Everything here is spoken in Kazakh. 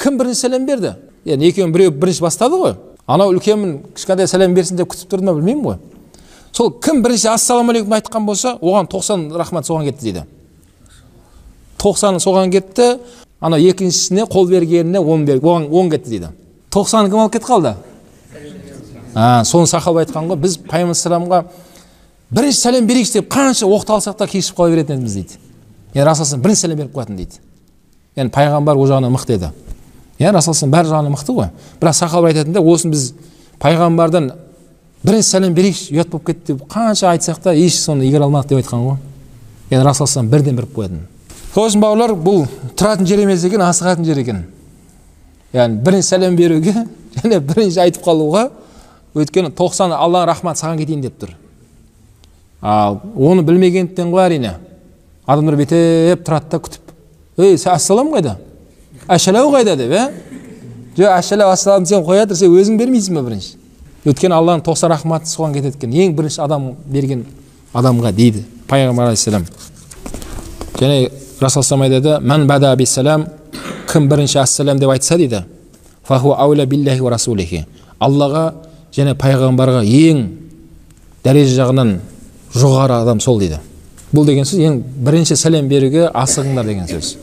кім бірінші сәлем берді? Енді екеуін біреу бірінші бастады ғой. Анау үлкенмін, кішкентай сәлем берсін деп күтіп тұрды ма білмеймін ғой. Сол кім бірінші ассалаумағалейкум айтқан болса, оған 90 рахмат соған кетті дейді. 90 соған кетті, анау екіншісіне қол бергеніне 10 кетті дейді. 90 кім алып кетіп қалды? Соны сахаба айтқан ғой, біз пайғамбар саламға бірінші сәлем берейікші деп қанша оқталсақ та кешіп қала беретін едіміз дейді. Енді Расулullah бірінші сәлем беріп қоятын дейді. Енді пайғамбар о жағынан мықты еді. Расулullah бәрі жағынан мықты ғой. Бірақ сахаба айтатында, осын біз пайғамбардан бірінші сәлем берейікші, ұят болып кетті деп қанша айтсақ та еш соны игере алмадық деп айтқан ғой. Енді Расулullah бірден беріп қоятын. Сосын бауырлар, бұл тұратын жер емес екен, асығатын жер екен. Яғни бірінші сәлем беруге және бірінші айтып қалуға, өйткені 90 Алланың рахматы саған кетейін деп тұр. Ал оны білмегендіктен ғой әрине. Адамдар бетеп тұрады да күтіп. Ассалам қайда? Әшәлау қайда деп, Жоқ, әшәлау ассалам сен қоя тұр, сен өзің бермейсің бе бірінші? Өйткені Алланың 90 рахматы соған кетеді екен. Ең бірінші адам берген адамға дейді пайғамбар алейхиссалам. Және Расулullah айтады, "Мән бада биссалам", кім бірінші ассалам деп айтса дейді, "Фаху аула биллахи ва расулихи", Аллаға және пайғамбарға ең дәреже жағынан жоғары адам сол дейді. Бұл деген сөз ең бірінші сәлем беруге асығыңдар деген сөз.